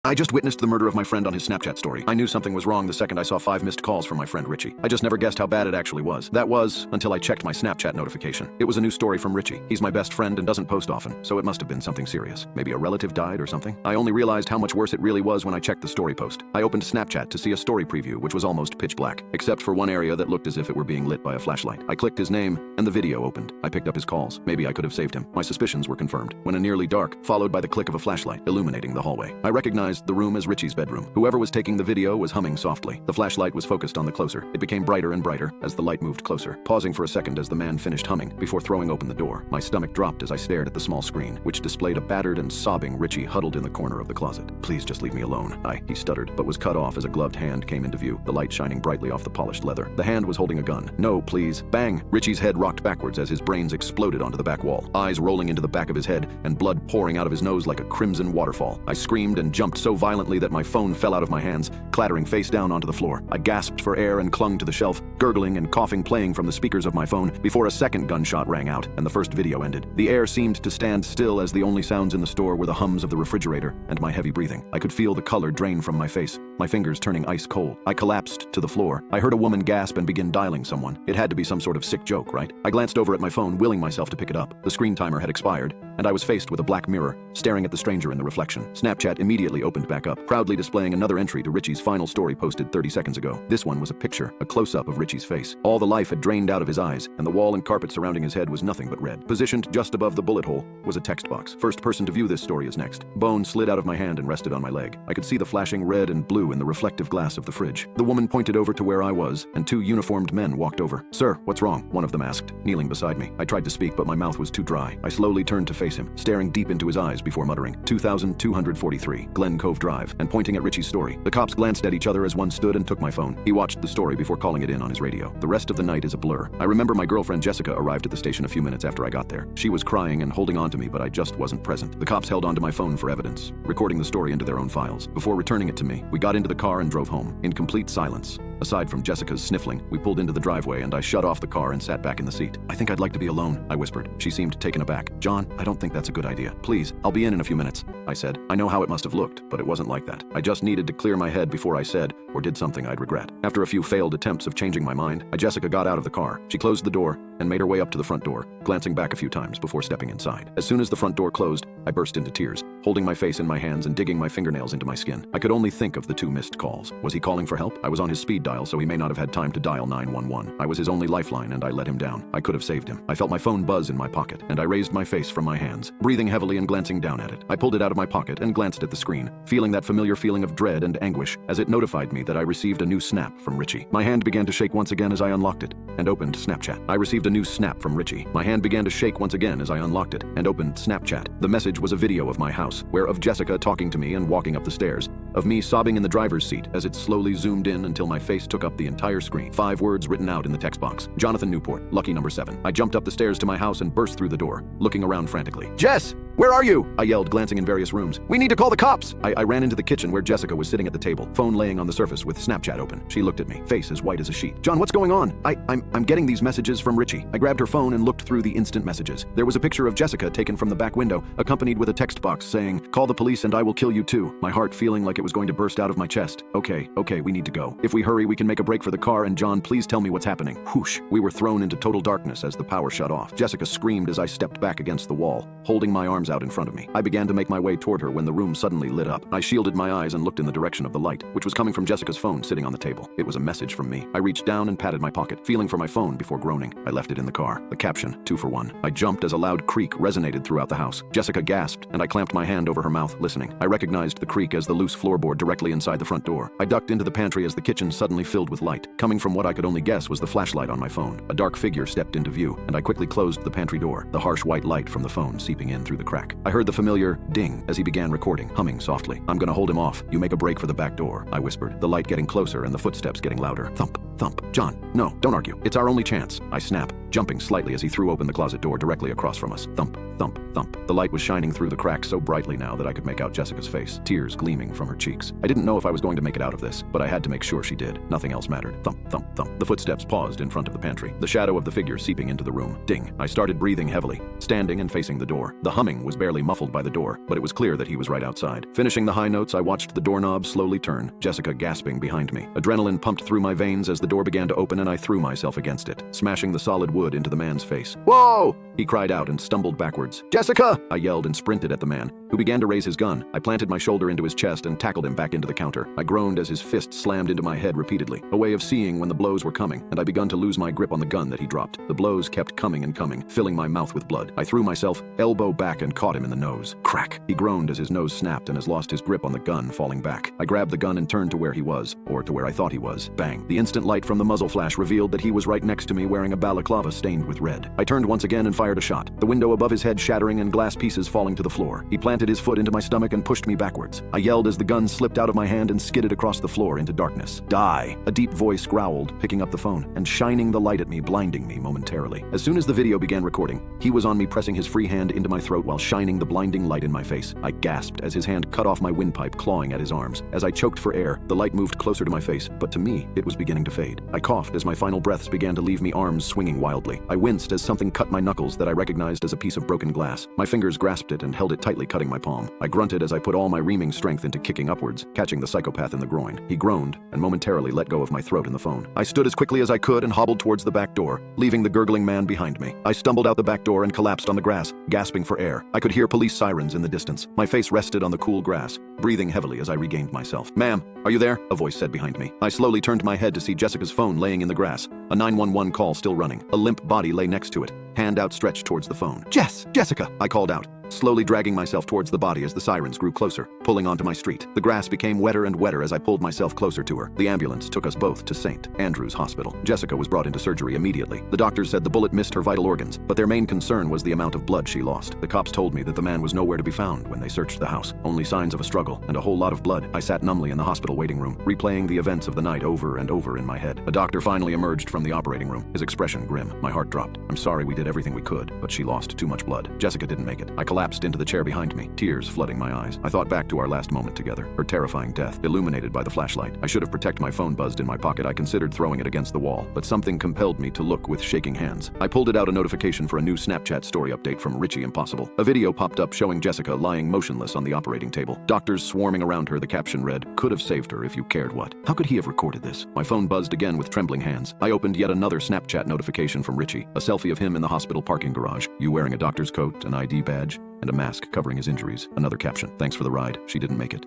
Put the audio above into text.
I just witnessed the murder of my friend on his Snapchat story. I knew something was wrong the second I saw 5 missed calls from my friend Richie. I just never guessed how bad it actually was. That was, until I checked my Snapchat notification. It was a new story from Richie. He's my best friend and doesn't post often, so it must have been something serious. Maybe a relative died or something? I only realized how much worse it really was when I checked the story post. I opened Snapchat to see a story preview, which was almost pitch black, except for one area that looked as if it were being lit by a flashlight. I clicked his name, and the video opened. I picked up his calls. Maybe I could have saved him. My suspicions were confirmed when a nearly dark, followed by the click of a flashlight, illuminating the hallway. I recognized the room as Richie's bedroom. Whoever was taking the video was humming softly. The flashlight was focused on the closer. It became brighter and brighter as the light moved closer, pausing for a second as the man finished humming before throwing open the door. My stomach dropped as I stared at the small screen, which displayed a battered and sobbing Richie huddled in the corner of the closet. "Please just leave me alone." He stuttered, but was cut off as a gloved hand came into view, the light shining brightly off the polished leather. The hand was holding a gun. "No, please." Bang! Richie's head rocked backwards as his brains exploded onto the back wall, eyes rolling into the back of his head and blood pouring out of his nose like a crimson waterfall. I screamed and jumped so violently that my phone fell out of my hands, clattering face down onto the floor. I gasped for air and clung to the shelf, gurgling and coughing playing from the speakers of my phone before a second gunshot rang out and the first video ended. The air seemed to stand still as the only sounds in the store were the hums of the refrigerator and my heavy breathing. I could feel the color drain from my face, my fingers turning ice cold. I collapsed to the floor. I heard a woman gasp and begin dialing someone. It had to be some sort of sick joke, right? I glanced over at my phone, willing myself to pick it up. The screen timer had expired, and I was faced with a black mirror, staring at the stranger in the reflection. Snapchat immediately opened back up, proudly displaying another entry to Richie's final story posted 30 seconds ago. This one was a picture, a close-up of Richie's face. All the life had drained out of his eyes, and the wall and carpet surrounding his head was nothing but red. Positioned just above the bullet hole was a text box. "First person to view this story is next." Bone slid out of my hand and rested on my leg. I could see the flashing red and blue in the reflective glass of the fridge. The woman pointed over to where I was, and 2 uniformed men walked over. "Sir, what's wrong?" one of them asked, kneeling beside me. I tried to speak, but my mouth was too dry. I slowly turned to face him, staring deep into his eyes before muttering, 2243 Glen Cove Drive, and pointing at Richie's story. The cops glanced at each other as one stood and took my phone. He watched the story before calling it in on his radio. The rest of the night is a blur. I remember my girlfriend Jessica arrived at the station a few minutes after I got there. She was crying and holding on to me, but I just wasn't present. The cops held onto my phone for evidence, recording the story into their own files. Before returning it to me, we got into the car and drove home, in complete silence. Aside from Jessica's sniffling, we pulled into the driveway and I shut off the car and sat back in the seat. "I think I'd like to be alone," I whispered. She seemed taken aback. "John, I don't think that's a good idea. Please, I'll be in a few minutes," I said. I know how it must have looked, but it wasn't like that. I just needed to clear my head before I said or did something I'd regret. After a few failed attempts of changing my mind, Jessica got out of the car. She closed the door and made her way up to the front door, glancing back a few times before stepping inside. As soon as the front door closed, I burst into tears, holding my face in my hands and digging my fingernails into my skin. I could only think of the 2 missed calls. Was he calling for help? I was on his speed dial, so he may not have had time to dial 911. I was his only lifeline, and I let him down. I could have saved him. I felt my phone buzz in my pocket, and I raised my face from my hands, breathing heavily and glancing down at it. I pulled it out of my pocket and glanced at the screen, feeling that familiar feeling of dread and anguish as it notified me that I received a new snap from Richie. My hand began to shake once again as I unlocked it and opened Snapchat. I received a new snap from Richie. My hand began to shake once again as I unlocked it and opened Snapchat. The message was a video of my house, of Jessica talking to me and walking up the stairs, of me sobbing in the driver's seat as it slowly zoomed in until my face took up the entire screen. 5 words written out in the text box. Jonathan Newport, lucky number 7. I jumped up the stairs to my house and burst through the door, looking around frantically. "Jess! Where are you?" I yelled, glancing in various rooms. "We need to call the cops!" I ran into the kitchen where Jessica was sitting at the table, phone laying on the surface with Snapchat open. She looked at me, face as white as a sheet. "John, what's going on?" I'm getting these messages from Richie." I grabbed her phone and looked through the instant messages. There was a picture of Jessica taken from the back window, accompanied with a text box saying, "Call the police and I will kill you too." My heart feeling like it was going to burst out of my chest. Okay, we need to go. If we hurry, we can make a break for the car, and John, please tell me what's happening." Whoosh! We were thrown into total darkness as the power shut off. Jessica screamed as I stepped back against the wall, holding my arms out in front of me. I began to make my way toward her when the room suddenly lit up. I shielded my eyes and looked in the direction of the light, which was coming from Jessica's phone sitting on the table. It was a message from me. I reached down and patted my pocket, feeling for my phone before groaning. I left it in the car. The caption, 2 for 1. I jumped as a loud creak resonated throughout the house. Jessica gasped, and I clamped my hand over her mouth, listening. I recognized the creak as the loose floorboard directly inside the front door. I ducked into the pantry as the kitchen suddenly filled with light. Coming from what I could only guess was the flashlight on my phone. A dark figure stepped into view, and I quickly closed the pantry door, the harsh white light from the phone seeping in through the crack. I heard the familiar ding as he began recording, humming softly. "I'm gonna hold him off. You make a break for the back door," I whispered, the light getting closer and the footsteps getting louder. Thump, thump. John, no, don't argue. It's our only chance. I snap, jumping slightly as he threw open the closet door directly across from us. Thump, thump, thump. The light was shining through the crack so brightly now that I could make out Jessica's face, tears gleaming from her cheeks. I didn't know if I was going to make it out of this, but I had to make sure she did. Nothing else mattered. Thump, thump, thump. The footsteps paused in front of the pantry, the shadow of the figure seeping into the room. Ding. I started breathing heavily, standing and facing the door. The humming was barely muffled by the door, but it was clear that he was right outside. Finishing the high notes, I watched the doorknob slowly turn, Jessica gasping behind me. Adrenaline pumped through my veins as the door began to open and I threw myself against it, smashing the solid wood into the man's face. Whoa! He cried out and stumbled backwards. Jessica! I yelled and sprinted at the man, who began to raise his gun. I planted my shoulder into his chest and tackled him back into the counter. I groaned as his fist slammed into my head repeatedly, a way of seeing when the blows were coming, and I begun to lose my grip on the gun that he dropped. The blows kept coming and coming, filling my mouth with blood. I threw myself, elbow back, and caught him in the nose. Crack! He groaned as his nose snapped and has lost his grip on the gun, falling back. I grabbed the gun and turned to where he was, or to where I thought he was. Bang! The instant light from the muzzle flash revealed that he was right next to me wearing a balaclava stained with red. I turned once again and fired a shot, the window above his head shattering and glass pieces falling to the floor. He planted his foot into my stomach and pushed me backwards. I yelled as the gun slipped out of my hand and skidded across the floor into darkness. Die! A deep voice growled, picking up the phone and shining the light at me, blinding me momentarily. As soon as the video began recording, he was on me, pressing his free hand into my throat while shining the blinding light in my face. I gasped as his hand cut off my windpipe, clawing at his arms. As I choked for air, the light moved closer to my face, but to me, it was beginning to fade. I coughed as my final breaths began to leave me, arms swinging wildly. I winced as something cut my knuckles that I recognized as a piece of broken glass. My fingers grasped it and held it tightly, cutting my palm. I grunted as I put all my reaming strength into kicking upwards, catching the psychopath in the groin. He groaned and momentarily let go of my throat and the phone. I stood as quickly as I could and hobbled towards the back door, leaving the gurgling man behind me. I stumbled out the back door and collapsed on the grass, gasping for air. I could hear police sirens in the distance. My face rested on the cool grass, breathing heavily as I regained myself. "Ma'am, are you there?" a voice said behind me. I slowly turned my head to see Jessica's phone laying in the grass, a 911 call still running. A limp body lay next to it, hand outstretched towards the phone. Jessica, I called out, slowly dragging myself towards the body as the sirens grew closer, pulling onto my street. The grass became wetter and wetter as I pulled myself closer to her. The ambulance took us both to St. Andrew's Hospital. Jessica was brought into surgery immediately. The doctors said the bullet missed her vital organs, but their main concern was the amount of blood she lost. The cops told me that the man was nowhere to be found when they searched the house. Only signs of a struggle and a whole lot of blood. I sat numbly in the hospital waiting room, replaying the events of the night over and over in my head. A doctor finally emerged from the operating room, his expression grim. My heart dropped. "I'm sorry, we did everything we could, but she lost too much blood. Jessica didn't make it." I collapsed into the chair behind me, tears flooding my eyes. I thought back to our last moment together, her terrifying death, illuminated by the flashlight. I should have protected my phone buzzed in my pocket. I considered throwing it against the wall, but something compelled me to look with shaking hands. I pulled it out, a notification for a new Snapchat story update from Richie Impossible. A video popped up showing Jessica lying motionless on the operating table. Doctors swarming around her. The caption read, "Could have saved her if you cared what." How could he have recorded this? My phone buzzed again with trembling hands. I opened yet another Snapchat notification from Richie, a selfie of him in the hospital parking garage. "You wearing a doctor's coat, an ID badge, and a mask covering his injuries." Another caption, "Thanks for the ride. She didn't make it."